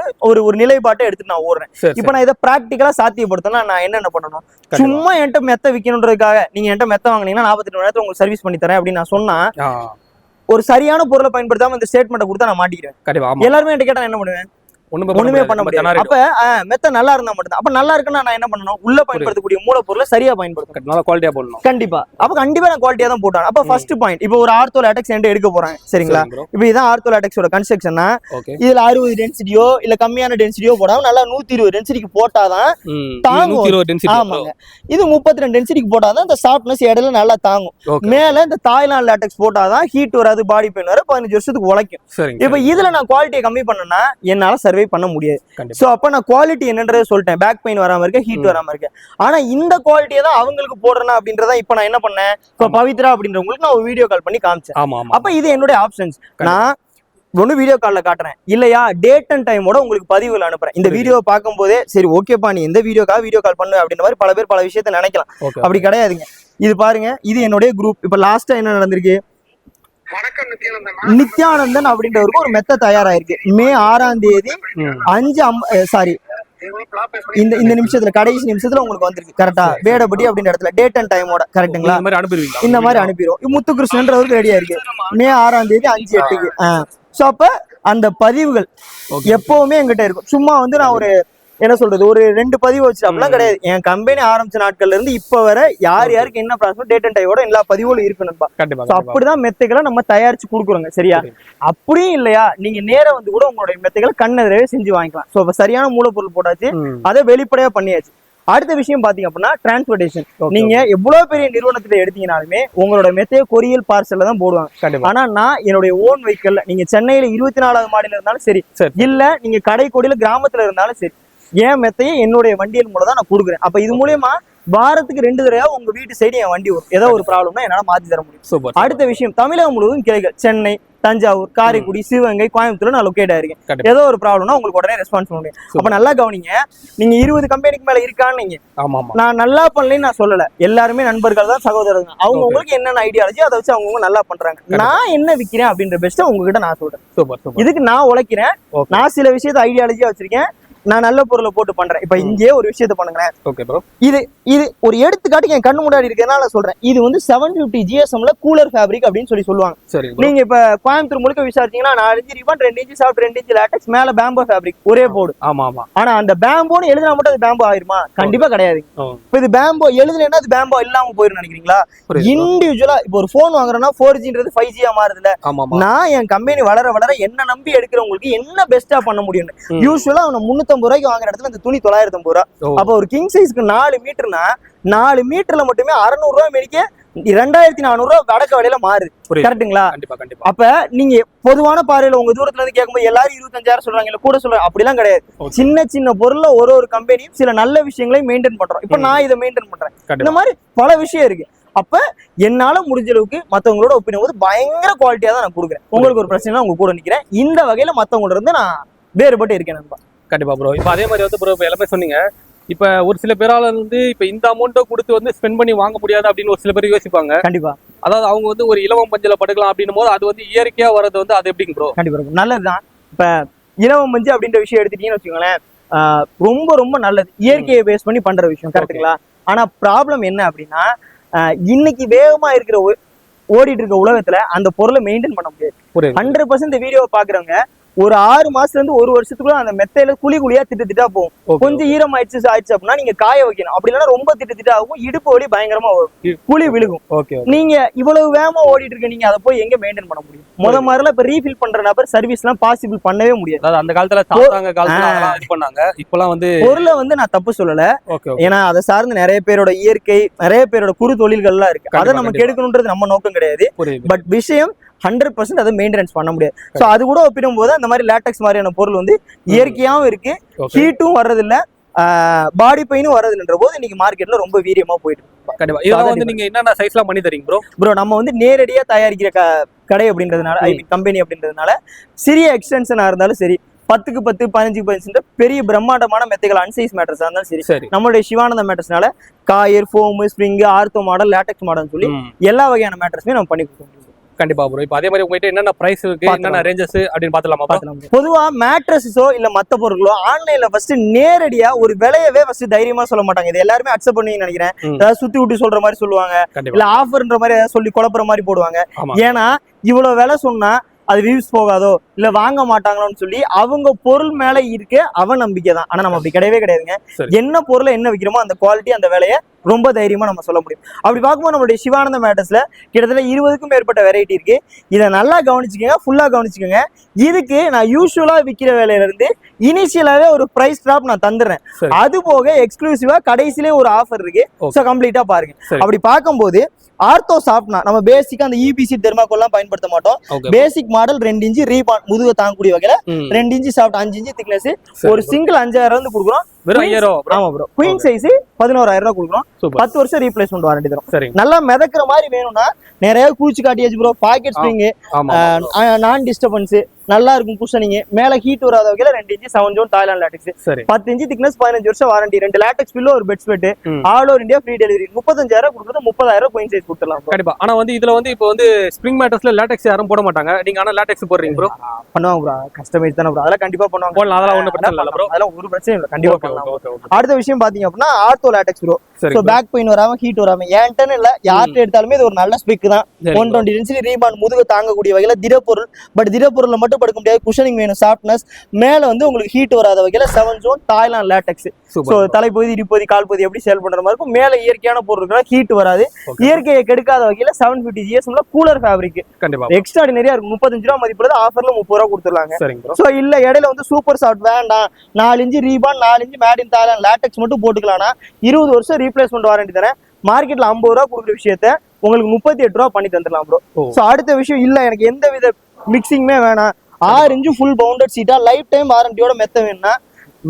ஒரு நிலைப்பாட்டை எடுத்துட்டு நான் ஓடுறேன். இப்ப நான் இதை பிராக்டிகலா சாத்தியப்படுத்தணும், நான் என்ன பண்ணணும், சும்மா என்கிட்ட மெத்த விற்கணுன்றதுக்காக நீங்க என்கிட்ட மெத்த வாங்கினீங்கன்னா 48 மணி நேரத்துல உங்களுக்கு சர்வீஸ் பண்ணி தரேன் அப்படின்னு நான் சொன்னா, ஒரு சரியான பொருளை பயன்படுத்தாம இந்த ஸ்டேட்மெண்ட் கொடுத்தா நான் மாட்டிக்கிறேன். எல்லாருமே என்கிட்ட கேட்டா என்ன பண்ணுவேன், ஒண்ணுமே பண்ண முடியாது. அப்ப மெத்த நல்லா இருந்தா மட்டும். அப்ப நல்லா இருக்குன்னா நான் என்ன பண்ணணும், உள்ள பயன்படுத்தக்கூடிய மூலப்பொருளை சரியா பயன்படுத்தணும், நல்லா குவாலிட்டியா போடணும். கண்டிப்பா. அப்ப கண்டிப்பா நான் குவாலிட்டியா தான் போட்டேன். அப்ப ஃபர்ஸ்ட் பாயிண்ட், இப்போ ஒரு ஆர்த்தோ லேட்டெக்ஸ் என்கிட்ட எடுக்க போறாங்க, சரிங்களா? இப்போ இதான் ஆர்த்தோ லேட்டெக்ஸோட கன்ஸ்ட்ரக்ஷன்னா, இதுல 60 டென்சிட்டியோ இல்ல கம்மியான டென்சிட்டியோ போடாம நல்லா 120 டென்சிட்டிக்கு போட்டாதான் தாங்கும். ஆமாங்க, இது 32 டென்சிட்டிக்கு போட்டாதான் இந்த சாஃப்ட்னஸ் இடையில நல்லா தாங்கும். மேல இந்த தாய்லாந்து லேட்டெக்ஸ் போட்டாதான் ஹீட் வராது, பாடி பெயின் வர 15 வருஷத்துக்கு உழைக்கும். இப்ப இதுல நான் குவாலிட்டியை கம்மி பண்ணேன்னா என்னால சர்வே பண்ண முடியாது. சோ அப்ப நான் குவாலிட்டி என்னன்றதை சொல்லிட்டேன், பேக் பெயின் வராம இருக்க, ஹீட் வராம இருக்க. ஆனா இந்த குவாலிட்டியை தான் அவங்களுக்கு போடுறேன் அப்படின்றத இப்ப நான் என்ன பண்ணேன், இப்ப பவித்ரா அப்படின்றவங்களுக்கு நான் ஒரு வீடியோ கால் பண்ணி காமிச்சேன். அப்ப இது என்னுடைய ஆப்ஷன்ஸ். நான் ஒண்ணு வீடியோ கால்ல காட்டுறேன், இல்லையா டேட் அண்ட் டைமோட உங்களுக்கு பதிவுகள் அனுப்புறேன். இந்த வீடியோ பார்க்கும் போதே சரி ஓகேப்பா நீ எந்த வீடியோ கால் பண்ணு அப்படின்ற மாதிரி பல பேர் பல விஷயத்த நினைக்கலாம். அப்படி கிடையாதுங்க. இது பாருங்க, இது என்னுடைய குரூப். இப்ப லாஸ்டா என்ன நடந்திருக்கு, நித்யானந்தன் அப்படின்றவருக்கு ஒரு மெத்த தயாராயிருக்கு. மே 6ஆம் தேதி 5 இந்த நிமிஷத்துல கடைசி நிமிஷத்துல உங்களுக்கு வந்திருக்கு. கரெக்டா? வேடபடி அப்படின்ற இடத்துல டேட் அண்ட் டைமோட. கரெக்டுங்களா? இந்த மாதிரி அனுப்பிடுவோம். முத்துகிருஷ்ணன்றவருக்கு ரெடியா இருக்கு, மே 6ஆம் தேதி 5:08க்கு. சோ அப்ப அந்த பதிவுகள் எப்பவுமே என்கிட்ட இருக்கும். சும்மா வந்து நான் ஒரு என்ன சொல்றது, ஒரு 2 பதிவு வச்சு அப்படிலாம் கிடையாது. என் கம்பெனி ஆரம்பிச்ச நாட்கள்ல இருந்து இப்ப வர யார் யாருக்கு என்ன ப்ராசஸ் டேட் அண்ட் டைமோட எல்லா பதிவுகளும் இருக்கணும்பா. அப்படிதான் மெத்தைகளை நம்ம தயாரிச்சு கொடுக்குறோங்க, சரியா? அப்படியும் இல்லையா, நீங்க நேரம் வந்து கூட உங்களுடைய மெத்தைகளை கண்ணெதிரவே செஞ்சு வாங்கிக்கலாம். சோ அப்ப சரியான மூலப்பொருள் போட்டாச்சு, அதை வெளிப்படையா பண்ணியாச்சு. அடுத்த விஷயம் பாத்தீங்க அப்படின்னா டிரான்ஸ்போர்டேஷன். நீங்க எவ்வளவு பெரிய நிறுவனத்துல எடுத்தீங்கனாலுமே உங்களோட மெத்தைய கொரியல் பார்சல்ல தான் போடுவாங்க. ஆனா நான் என்னுடைய ஓன் வெஹிக்கிள்ல, நீங்க சென்னையில 24வது மாடியில இருந்தாலும் சரி, இல்ல நீங்க கடைக்கோடியில கிராமத்துல இருந்தாலும் சரி, என் மெத்தையை என்னுடைய வண்டியின் மூலம் தான் நான் கொடுக்குறேன். அப்ப இது மூலியமா வாரத்துக்கு 2 தடவை உங்க வீட்டு சைடு என் வண்டி வரும். ஏதோ ஒரு ப்ராப்ளம்னா என்னால மாத்தி தர முடியும். அடுத்த விஷயம், தமிழகம் முழுவதும் கிளைகள், சென்னை, தஞ்சாவூர், காரைக்குடி, சிவகங்கை, கோயம்புத்தூர் நான் லொக்கேட் ஆயிருக்கேன். ஏதோ ஒரு ப்ராப்ளம்னா உங்களுக்கு உடனே ரெஸ்பான்ஸ் பண்ண முடியும். அப்ப நல்லா கவனிங்க, நீங்க 20 கம்பெனிக்கு மேல இருக்கான்னு நீங்க, நான் நல்லா பண்ணலன்னு நான் சொல்லல, எல்லாருமே நண்பர்கள் தான், சகோதரர்கள். அவங்க உங்களுக்கு என்னென்ன ஐடியாலஜி அதை வச்சு அவங்க நல்லா பண்றாங்க. நான் என்ன விற்கிறேன் அப்படின்ற பெஸ்ட்டை உங்ககிட்ட நான் சொல்றேன். இதுக்கு நான் உழைக்கிறேன், நான் சில விஷயத்த ஐடியாலஜியா வச்சிருக்கேன், நான் நல்ல பொருளை போட்டு பண்றேன். இப்ப இங்கே ஒரு விஷயத்த பண்ணுங்களேன். இது ஒரு எடுத்துக்காட்டுக்கு என் கண்ணு முன்னாடி இருக்கனால சொல்றேன். இது வந்து 750 GSMல கூலர் ஃபேப்ரிக் அப்படின்னு சொல்லுவாங்க. நீங்க இப்ப கோயம்புத்தூர் முழுக்க விசாரிச்சீங்கன்னா 4 inch ribbon, 2 inch soft, 2 inch LaTeX, மேல பேம்போ ஃபேப்ரிக், ஒரே போர்டு. ஆனா அந்த பேம்போன்னு எழுதினா மட்டும் அது பேம்போ ஆயிருமா? கண்டிப்பா கிடையாது. இப்ப இது பேம்போ எழுதுனா அது பேம்போ இல்லாம போயிரும் நினைக்கிறீங்களா? இண்டிவிஜுவலா இப்ப ஒரு போன் வாங்குறேன்னா 4Gன்றது 5G மாறுதுல. நான் என் கம்பெனி வளர வளர என்ன நம்பி எடுக்கிறவங்களுக்கு என்ன பெஸ்டா பண்ண முடியும். யூஸ்வலா அவன 350 ரூபாய்க்கு வாங்குற இடத்துல இந்த துணி 950 ரூபா. அப்ப ஒரு கிங் சைஸ்க்கு 4 மீட்டர்னா 4 மீட்டர்ல மட்டுமே 600 ரூபாய் மேடிக்க 2400 ரூபாய் அடக்க விலையில மாறுது. கரெக்டுங்களா? அப்ப நீங்க பொதுவான பார்வையில உங்க தூரத்துல இருந்து கேட்கும்போது எல்லாரும் 25,000 சொல்றாங்க, இல்ல கூட சொல்றாங்க, அப்படிலாம் கிடையாது. சின்ன சின்ன பொருள்ல ஒரு கம்பெனியும் சில நல்ல விஷயங்களையும் மெயின்டைன் பண்றோம். இப்ப நான் இதை மெயின்டைன் பண்றேன். இந்த மாதிரி பல விஷயம் இருக்கு. அப்ப என்னால முடிஞ்ச அளவுக்கு மத்தவங்களோட ஒப்பிடும் போது பயங்கர குவாலிட்டியா தான் நான் கொடுக்குறேன். உங்களுக்கு ஒரு பிரச்சனை உங்க கூட நிக்கிறேன். இந்த வகையில மத்தவங்களோட இருந்து நான் வேறுபட்டு இருக்கேன் நண்பா. கண்டிப்பா ப்ரோ. இப்போ அதே மாதிரி வந்து ப்ரோ இப்போ எல்லாமே சொன்னீங்க. இப்போ ஒரு சில பேரால வந்து இப்போ இந்த அமௌண்ட்டை கொடுத்து வந்து ஸ்பெண்ட் பண்ணி வாங்க முடியாது அப்படின்னு ஒரு சில பேர் யோசிப்பாங்க. கண்டிப்பா. அதாவது அவங்க வந்து ஒரு இலவம் பஞ்சில படுக்கலாம் அப்படின்னும் போது அது வந்து இயற்கையா வர்றது வந்து அது எப்படிங்க ப்ரோ? கண்டிப்பா நல்லதுதான். இப்ப இலவம் மஞ்சு அப்படின்ற விஷயம் எடுத்துட்டீங்கன்னு வச்சுக்கோங்களேன், ரொம்ப ரொம்ப நல்லது. இயற்கையை பேஸ் பண்ணி பண்ற விஷயம், கரெக்டுங்களா? ஆனா ப்ராப்ளம் என்ன அப்படின்னா, இன்னைக்கு வேகமா இருக்கிற ஓடிட்டு இருக்க உலகத்துல அந்த பொருளை மெயின்டைன் பண்ண முடியாது. 100% இந்த வீடியோவை பாக்குறவங்க ஒரு 6 மாசத்துல இருந்து 1 வருஷத்துக்குள்ள அந்த மெத்தையில குழியா திட்டா போகும். கொஞ்சம் ஈரம் ஆயிடுச்சு அப்படின்னா நீங்க காய வைக்கணும். அப்படி இல்லைன்னா ரொம்ப திட்டா ஆகும், இடுப்பு வலி பயங்கரமா வரும், குழி விழுகும். நீங்க இவ்வளவு வேகமா ஓடிட்டு இருக்க, நீங்க அதை போய் எங்க மெயின்டைன் பண்ண முடியும்? மாதிரிலாம் இப்ப ரீஃபில் பண்ற நபர் சர்வீஸ் எல்லாம் பாசிபிள் பண்ணவே முடியாது. அந்த காலத்துல தாத்தாங்க காலத்துல இது பண்ணாங்க. இப்பெல்லாம் வந்து பொருளை வந்து நான் தப்பு சொல்லல, ஏன்னா அதை சார்ந்து நிறைய பேரோட இயற்கை, நிறைய பேரோட குறு தொழில்கள்லாம் இருக்கு. அதை நம்ம கெடுக்கணும்ன்றது நம்ம நோக்கம் கிடையாது. பட் விஷயம் 100% அதை மெயின்டெனன்ஸ் பண்ண முடியாது. ஸோ அது கூட ஒப்பிடும் போது அந்த மாதிரி லேட்டக்ஸ் மாதிரியான பொருள் வந்து இயற்கையாகவும் இருக்கு, ஹீட்டும் வர்றதில்ல, பாடி பெயினும் வர்றதில்லைன்ற போது இன்னைக்கு மார்க்கெட்ல ரொம்ப வீரியமா போயிட்டு இருக்கு. கண்டிப்பா. இதெல்லாம் வந்து நீங்க என்னென்ன சைஸ்லாம் பண்ணி தரீங்க ப்ரோ? நம்ம வந்து நேரடியா தயாரிக்கிற கடை அப்படின்றதுனால, ஐ மீன் கம்பெனி அப்படின்றதுனால, சிறிய எக்ஸ்டென்ஷனா இருந்தாலும் சரி, 10க்கு 10, 15க்கு 15 பெரிய பிரம்மாண்டமான மெத்தைகள் அன்சைஸ் மேட்டர்ஸா இருந்தாலும் சரி, நம்மளுடைய சிவானந்த மேட்டர்ஸ்னால coir, foam, spring, ortho model, latex model சொல்லி எல்லா வகையான மேட்டர்ஸுமே நம்ம பண்ணி கொடுக்கணும். கண்டிப்பா ப்ரோ. இப்போ அதே மாதிரி உங்ககிட்ட என்னென்ன பிரைஸ் இருக்கு, என்னென்ன ரேஞ்சஸ் அப்படின்னு பார்த்தலாம். பொதுவா மேட்ரஸோ இல்ல மத்த பொருட்களோ ஆன்லைன்ல ஃபர்ஸ்ட் நேரடியா ஒரு விலையவே ஃபர்ஸ்ட் தைரியமா சொல்ல மாட்டாங்க. இது எல்லாருமே அக்செப்ட் பண்ணி நினைக்கிறேன். ஏதாவது சுத்தி விட்டு சொல்ற மாதிரி சொல்லுவாங்க, இல்ல ஆஃபர்ன்ற மாதிரி ஏதாவது சொல்லி குழப்புற மாதிரி போடுவாங்க. ஏன்னா இவ்வளவு விலை சொன்னா அது வியூஸ் போகாதோ இல்ல வாங்க மாட்டாங்களோன்னு சொல்லி அவங்க பொருள் மேல இருக்க அவநம்பிக்கை தான். ஆனா நம்ம அப்படி கிடையவே கிடையாதுங்க. என்ன பொருளை என்ன விற்கிறோமோ அந்த குவாலிட்டி, அந்த விலையை ரொம்ப தைரியமா நம்ம சொல்ல முடியும். அப்படி பார்க்கும்போது நம்மளுடைய சிவானந்த மேட்டர்ஸ்ல கிட்டத்தட்ட 20க்கும் மேற்பட்ட வெரைட்டி இருக்கு. இதை நல்லா கவனிச்சுக்கோங்க, ஃபுல்லா கவனிச்சுக்கோங்க. இதுக்கு நான் யூஸ்வலா விற்கிற வேலையில இருந்து இனிஷியலாவே ஒரு பிரைஸ் டிராப் நான் தந்துடுறேன். அது போக எக்ஸ்க்ளூசிவா கடைசியிலே ஒரு ஆஃபர் இருக்கு. ஸோ கம்ப்ளீட்டா பாருங்க. அப்படி பார்க்கும்போது ஆர்த்தோ சாஃப்ட்னா நம்ம பேசிக்கா அந்த இபிசி தெர்மாக்கோல்லாம் பயன்படுத்த மாட்டோம். பேசிக் மாடல் 2 இன்ச்சு ரீபான் முதுக தாங்கக்கூடிய வகையில 2 இன்ச்சு சாஃப்ட், 5 இன்ச்சு திக்னஸ், ஒரு சிங்கிள் 5000 வந்து கொடுக்குறோம். ஆமா ப்ரோ. குயின் சைஸ் 11000 ரூபாய் கொடுக்குறோம். 10 வருஷம் ரீப்ளேஸ்மெண்ட் வாரண்டி தரும். நல்லா மிதக்கிற மாதிரி வேணும்னா நிறைய கூச்சி காட்டியாச்சு ப்ரோ. பாக்கெட் ஸ்ப்ரிங், நான் டிஸ்டர்பன்ஸ் நல்லா இருக்கும். குஷனிங் மேல ஹீட் வராத வகையில 2 inch 7 zone Thailand latex, 10 inch thickness, 15 வருஷம் வாரண்டி, 2 லேட்டக்ஸ் பில்லோ, ஒரு bedspread, all over India free delivery. 35000 கொடுக்குறது 30000 குயின் சைஸ் கொடுத்துடலாம். கண்டிப்பா. ஆனா வந்து இதுல வந்து இப்போ வந்து ஸ்ப்ரிங் மேட்டர்ஸ்ல லேட்டக்ஸ் யாரும் போட மாட்டாங்க. நீங்க ஆனா லேட்டக்ஸ் போடுறீங்க ப்ரோ? பண்ணுவாங்க ப்ரோ, கஸ்டமைஸ் தானே ப்ரோ, அதெல்லாம் கண்டிப்பா பண்ணுவாங்க. அதெல்லாம் ஒன்றும் பிரச்சனை இல்லை ப்ரோ, அதெல்லாம் ஒரு பிரச்சனை இல்லை, கண்டிப்பா பண்ணலாம். அடுத்த விஷயம் பாத்தீங்க அப்படின்னா ortho latex pro. So back pain வராம, ஹீட் வராம, ஏன்டன்னு இல்ல யார்கிட்ட எடுத்தாலுமே இது ஒரு நல்ல ஸ்பெக் தான். 120 இன்ச் ரீபான் முதுக தாங்கக்கூடிய வகையில திடப்பொருள். பட் திடப்பொருள்ல மட்டும் படுக்க முடியாது, குஷனிங் வேணும், சாஃப்ட்னஸ். மேல வந்து உங்களுக்கு ஹீட் வராத வகையில 7 ஜோன் தாய்லாந்து லேட்டக்ஸ். சோ தலைப்பகுதி, இடுப்பகுதி, கால்பகுதி எப்படி சேல் பண்ற மாதிரி இருக்கும். மேல இயற்கையான பொருள் இருக்கா, ஹீட் வராது, இயற்கையை கெடுக்காத வகையில 750 GSM கூலர் ஃபேப்ரிக். எக்ஸ்ட்ராடினரியா இருக்கும். 35 ரூபாய் மதிப்புல ஆஃபர்ல 30 ரூபாய் கொடுத்துருவாங்க. சோ இல்ல இடையில வந்து சூப்பர் சாஃப்ட் வேண்டாம், 4 inch reborn, 4 inch made in Thailand latex மட்டும் போட்டுக்கலாம்னா 20 வருஷம் ரீப்ளேஸ்மெண்ட் வாரண்டி தரேன். மார்க்கெட்ல 50 ரூபாய் கொடுக்குற விஷயத்த உங்களுக்கு 38 ரூபாய் பண்ணி தந்துடலாம் ப்ரோ. சோ அடுத்த விஷயம் இல்ல எனக்கு எந்த வித மிக்சிங்குமே வேணாம், 6 இன்ச் ஃபுல் பவுண்டட் சீட்டா லைஃப் டைம் வாரண்டியோட மெத்த வேணும்னா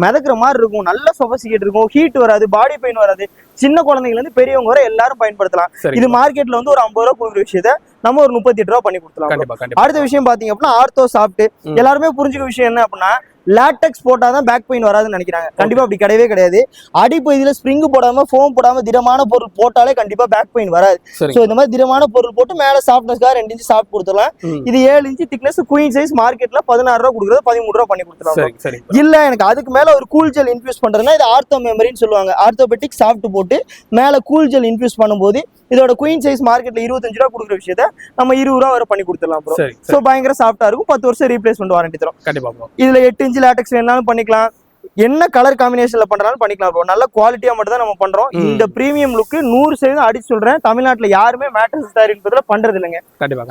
மிதக்கிற மாதிரி இருக்கும், நல்ல சொபஸ்டிகேட் இருக்கும், ஹீட் வராது, பாடி பெயின் வராது, சின்ன குழந்தைங்க இருந்து பெரியவங்க வரை எல்லாரும் பயன்படுத்தலாம். இது மார்க்கெட்ல வந்து ஒரு 50 ரூபாய் கொடுக்குற விஷயத்த நம்ம ஒரு 38 ரூபாய் பண்ணி கொடுத்துலாம். அடுத்த விஷயம் பாத்தீங்க அப்படின்னா ஆர்த்தோ சாஃப்ட். எல்லாருமே புரிஞ்சுக்க விஷயம் என்ன அப்படின்னா லேட்டக்ஸ் போட்டாதான் பேக் பெயின் வராதுன்னு நினைக்கிறாங்க. கண்டிப்பா அப்படி கிடையவே கிடையாது. அடிப்பகுதியில ஸ்ப்ரிங் போடாம, ஃபோம் போடாம திடமான பொருள் போட்டாலே சோ பேக் பெயின் வராது. சோ இந்த மாதிரி திடமான பொருள் போட்டு மேல சாஃப்ட்னஸ்க்காக 2 இன்ச் சாஃப்ட் கொடுத்துடலாம். இது 7 இன்ச் திக்னஸ், குயின் சைஸ் மார்க்கெட்ல 16 ரூபாய் கொடுக்குறது 13 ரூபாய் பண்ணி கொடுத்துடலாம். இல்ல எனக்கு அதுக்கு மேல ஒரு கூல் ஜெல் இன்ஃபியூஸ் பண்றதுன்னா இது ஆர்த்தோ மெமரின்னு சொல்லுவாங்க. ஆர்த்தோபெட்டிக் சாஃப்ட் போட்டு மேல கூல் ஜெல் இன்ஃபியூஸ் பண்ணும்போது இதோட குயின் சைஸ் மார்க்கெட்ல 25 ரூபாய் கொடுக்குற விஷயத்த நம்ம 20 ரூபாய் வரை பண்ணி கொடுத்துடலாம் ப்ரோ. சோ பயங்கர சாஃப்டா இருக்கும். 10 வருஷம் ரீப்ளேஸ்மெண்ட் வாரண்டி தரும். இதுல 8 இன்ச் லேட்டக்ஸ் வேணாலும் பண்ணிக்கலாம், என்ன கலர் காம்பினேஷன்ல பண்றாலும் பண்ணிக்கலாம் ப்ரோ. நல்ல குவாலிட்டியா மட்டும் தான் நம்ம பண்றோம். இந்த பிரீமியம் லுக் 100% அடிச்சு சொல்றேன், தமிழ்நாட்டுல யாருமே மேட்ரஸ் தயாரிப்பதுல பண்றது இல்லைங்க.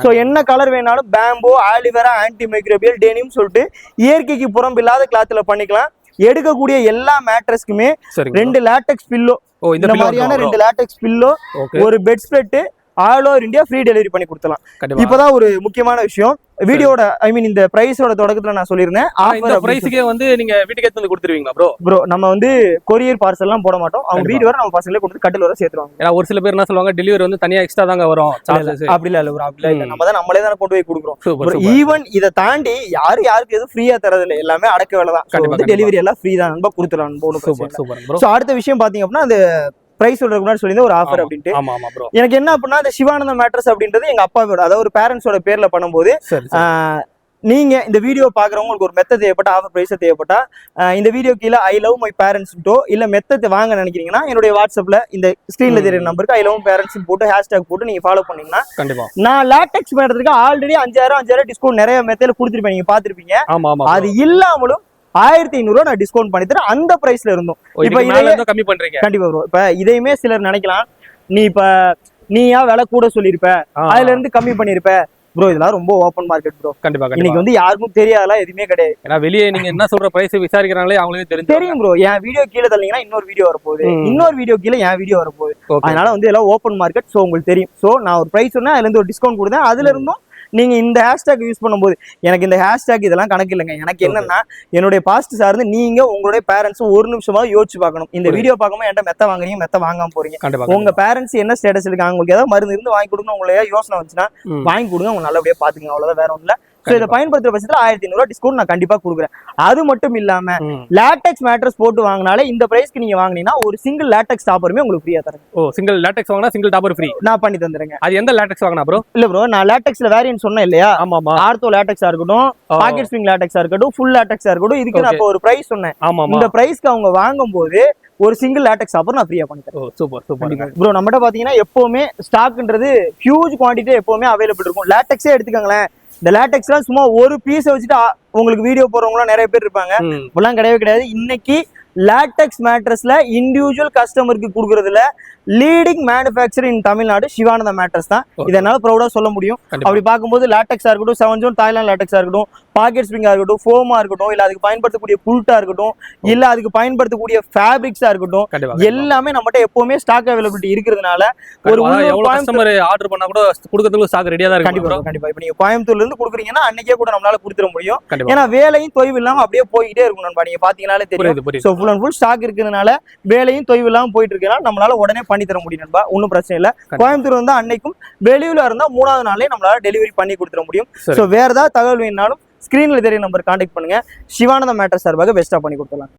சோ என்ன கலர் வேணாலும் பேம்போ, ஆலிவேரா, ஆன்டி மைக்ரோபியல், டெனிம் சொல்லிட்டு இயற்கைக்கு புறம்பில்லாத கிளாத்ல பண்ணிக்கலாம். எடுக்கக்கூடிய எல்லா மேட்ரஸ்க்குமே 2 லேட்டக்ஸ் பில்லோ, இந்த மாதிரியான 2 லேட்டக்ஸ் பில்லோ, ஒரு bedspread, all over India free delivery பண்ணி கொடுத்தலாம். கண்டிப்பா இப்பதான் ஒரு முக்கியமான விஷயம் வீடியோட ஐ மீன் இந்த பிரைஸோட தொடக்கத்துல நான் சொல்லியிருந்தேன் இந்த பிரைஸ்க்கே வந்து நீங்க வீட்டுக்கு எடுத்து வந்து கொடுத்துருவீங்களா ப்ரோ? ப்ரோ நம்ம வந்து கொரியர் பார்சல் எல்லாம் போட மாட்டோம், அவங்க வீடு வர நம்ம பசங்களே கொடுத்து கட்டில் வர சேர்த்துருவாங்க. ஏன்னா ஒரு சில பேர் என்ன சொல்லுவாங்க, டெலிவரி வந்து தனியா எக்ஸ்ட்ரா தாங்க வரும் சார்ஜஸ். அப்படி இல்ல ப்ரோ, அப்படி இல்ல, நம்ம தான் நம்மளே தானே கொண்டு போய் கொடுக்குறோம். சூப்பர் ஈவன் இதை தாண்டி யாருக்கு எதுவும் ஃப்ரீயா தரது இல்லை, எல்லாமே அடக்க வேலை தான். டெலிவரி எல்லாம் ஃப்ரீ தான், நண்பா கொடுத்துலாம். Super super bro. சோ அடுத்த விஷயம் பாத்தீங்க அப்படின்னா அந்த பிரைஸ் சொல்றதுக்கு முன்னாடி சொல்லி ஒரு ஆஃபர் அப்படின்ட்டு. ஆமா ஆமா ப்ரோ. எனக்கு என்ன அப்படின்னா அந்த சிவானந்த மேட்ரஸ் அப்படின்றது எங்க அப்பாவோட அதாவது ஒரு பேரண்ட்ஸோட பேர்ல பண்ணும்போது நீங்க இந்த வீடியோ பாக்குறவங்களுக்கு ஒரு மெத்த தேவைப்பட்ட ஆஃபர் பிரைஸ் தேவைப்பட்டா இந்த வீடியோ கீழே ஐ லவ் மை பேரண்ட்ஸ்ட்டோ இல்ல மெத்தத்தை வாங்க நினைக்கிறீங்கன்னா என்னுடைய வாட்ஸ்அப்ல இந்த ஸ்கிரீன்ல தெரியுற நம்பருக்கு ஐ லவ் பேரண்ட்ஸ் போட்டு ஹேஷ்டாக் போட்டு நீங்க ஃபாலோ பண்ணீங்கன்னா கண்டிப்பா நான் லேட்டெக்ஸ் மேட்டருக்கு ஆல்ரெடி 5000 டிஸ்கவுண்ட் நிறைய மெத்தல கொடுத்துருப்பேன், நீங்க பாத்துருப்பீங்க. அது இல்லாமலும் 1500 நான் டிஸ்கவுண்ட் பண்ணி தரேன் அந்த பிரைஸ்ல இருந்தும். இப்ப இதையே கம்மி பண்றீங்க. கண்டிப்பா ப்ரோ. இப்ப இதையுமே சிலர் நினைக்கலாம், நீயா விலை கூட சொல்லிருப்ப, அதுல இருந்து கம்மி பண்ணிருப்ப. ப்ரோ இதெல்லாம் ரொம்ப ஓப்பன் மார்க்கெட் ப்ரோ. கண்டிப்பா இன்னைக்கு வந்து யாருக்கும் தெரியாதலாம் எதுவுமே கிடையாது. ஏன்னா வெளியே நீங்க என்ன சொல்ற பிரைஸ் விசாரிக்கிறாங்களே அவங்களுக்கு தெரியும் ப்ரோ. என் வீடியோ கீழே தள்ளீங்கன்னா இன்னொரு வீடியோ வரப்போகுது, இன்னொரு வீடியோ கீழே என் வீடியோ வரப்போகுது. அதனால வந்து எல்லாம் ஓப்பன் மார்க்கெட். சோ உங்களுக்கு தெரியும். சோ நான் ஒரு பிரைஸ் சொன்னா அதுல இருந்து ஒரு டிஸ்கவுண்ட் கொடுத்தேன். அதுல இருந்தும் நீங்க இந்த ஹேஷ்டாக் யூஸ் பண்ணும்போது எனக்கு இந்த ஹேஷ்டாக் இதெல்லாம் கணக்கு இல்லைங்க. எனக்கு என்னன்னா என்னுடைய பாஸ்ட் சார்ந்து நீங்க உங்களுடைய பேரண்ட்ஸ் ஒரு நிமிஷமா யோசிச்சு பார்க்கணும். இந்த வீடியோ பார்க்கும்போது என்கிட்ட மெத்த வாங்குறீங்க, மெத்த வாங்காம போறீங்க, உங்க பேரண்ட்ஸ் என்ன ஸ்டேட்டஸ் இருக்காங்க, உங்களுக்கு ஏதாவது மருந்து இருந்து வாங்கி கொடுக்கணும் உங்களையா யோசனை வந்துச்சுன்னா வாங்கி கொடுங்க, அவங்க நல்லபடியா பாத்துங்க. அவ்வளவுதான், வேற ஒண்ணு இல்ல. சோ இதை பயன்படுத்துற பட்சத்துல 1500 டிஸ்கவுண்ட் நான் கண்டிப்பா கொடுக்குறேன். அது மட்டும் இல்லாம லேட்டெக்ஸ் மேட்ரஸ் போட்டு வாங்கினாலே இந்த பிரைஸ்க்கு நீங்க வாங்கினீங்கன்னா ஒரு சிங்கிள் லேட்டெக்ஸ் டாப்பருமே உங்களுக்கு ஃப்ரீயா தரேன். ஓ சிங்கிள் லேட்டெக்ஸ் வாங்கினா சிங்கிள் டாப்பர் ஃப்ரீ நான் பண்ணி தந்துறேங்க. அது எந்த லேட்டெக்ஸ் வாங்கினா ப்ரோ? இல்ல ப்ரோ, நான் லேட்டெக்ஸ்ல வேரியன்ட் சொன்னேன் இல்லையா? ஆமா ஆமா. ஆர்த்தோ லேட்டெக்ஸா இருக்கட்டும், பாக்கெட் ஸ்ப்ரிங் லேட்டெக்ஸா இருக்கட்டும், ஃபுல் லேட்டெக்ஸா இருக்கட்டும், இதுக்கு நான் ஒரு பிரைஸ் சொன்னேன். இந்த பிரைஸ்க்கு அவங்க வாங்கும்போது ஒரு சிங்கிள் லேட்டெக்ஸ் ஆஃபர் நான் ஃப்ரீயா பண்ணி தரேன். Super super bro. நம்மகிட்ட பாத்தீங்கன்னா எப்பவுமே ஸ்டாக்ன்றது ஹியூஜ் குவான்டிட்டி எப்பவுமே அவைலபிள் இருக்கும். லேட்டெக்ஸே எடுத்துக்கங்களேன், இந்த லேட்டெக்ஸ்லாம் சும்மா ஒரு பீஸை வச்சுட்டு உங்களுக்கு வீடியோ போறவங்களாம் நிறைய பேர் இருப்பாங்க. இப்பெல்லாம் கிடையவே கிடையாது. இன்னைக்கு லேட்டெக்ஸ் மேட்ரஸ்ல இண்டிவிஜுவல் கஸ்டமருக்கு கொடுக்கறதுல லீடிங் மேனுஃபேக்சர் இன் தமிழ்நாடு சிவானந்த மேட்ரஸ் தான். இதனால ப்ரௌடா சொல்ல முடியும். அப்படி பார்க்கும்போது லேட்டெக்ஸா இருக்கட்டும், 7 ஜோன் தாய்லாந்து லேட்டெக்ஸா இருக்கட்டும், பாக்கெட் ஸ்ப்ரிங்கா இருக்கட்டும், ஃபோமா இருக்கட்டும், இல்ல அதுக்கு பயன்படுத்தக்கூடிய புல்ட்டா இருக்கட்டும், இல்ல அதுக்கு பயன்படுத்தக்கூடிய ஃபேப்ரிக்ஸா இருக்கட்டும், எல்லாமே நம்மகிட்ட எப்பவுமே ஸ்டாக் அவைலபிலிட்டி இருக்கிறதுனால ஒரு கஸ்டமர் ஆர்டர் பண்ணா கூட கொடுக்கிறதுக்கு ஸ்டாக் ரெடியா தான் இருக்கு. கண்டிப்பா கண்டிப்பா. இப்ப நீங்க கோயம்புத்தூர்ல இருந்து கொடுக்குறீங்கன்னா அன்னைக்கே கூட நம்மளால கொடுத்துட முடியும். ஏன்னா வேலையும் தொய்வு இல்லாம அப்படியே போயிட்டே இருக்கும் நண்பா. நீங்க பாத்தீங்கன்னாலே தெரியும். So full and full stock இருக்கிறதுனால வேலையும் தொய்வு இல்லாம போயிட்டு இருக்கனால நம்மளால உடனே பண்ணி தர முடியும் நண்பா. ஒன்னும் பிரச்சனை இல்ல. கோயம்புத்தூர் வந்தா அன்னைக்கும், வெளியூர்ல இருந்தா 3வது நாளே நம்மளால டெலிவரி பண்ணி கொடுத்துட முடியும். சோ வேற ஏதாவது தகவல் வேணும்னாலும் ஸ்கிரீன்ல தெரிய நம்பர் கான்டாக்ட் பண்ணுங்க. சிவானந்த மேட்ரஸ் சார்பாக பெஸ்டா பண்ணி கொடுத்துடலாம்.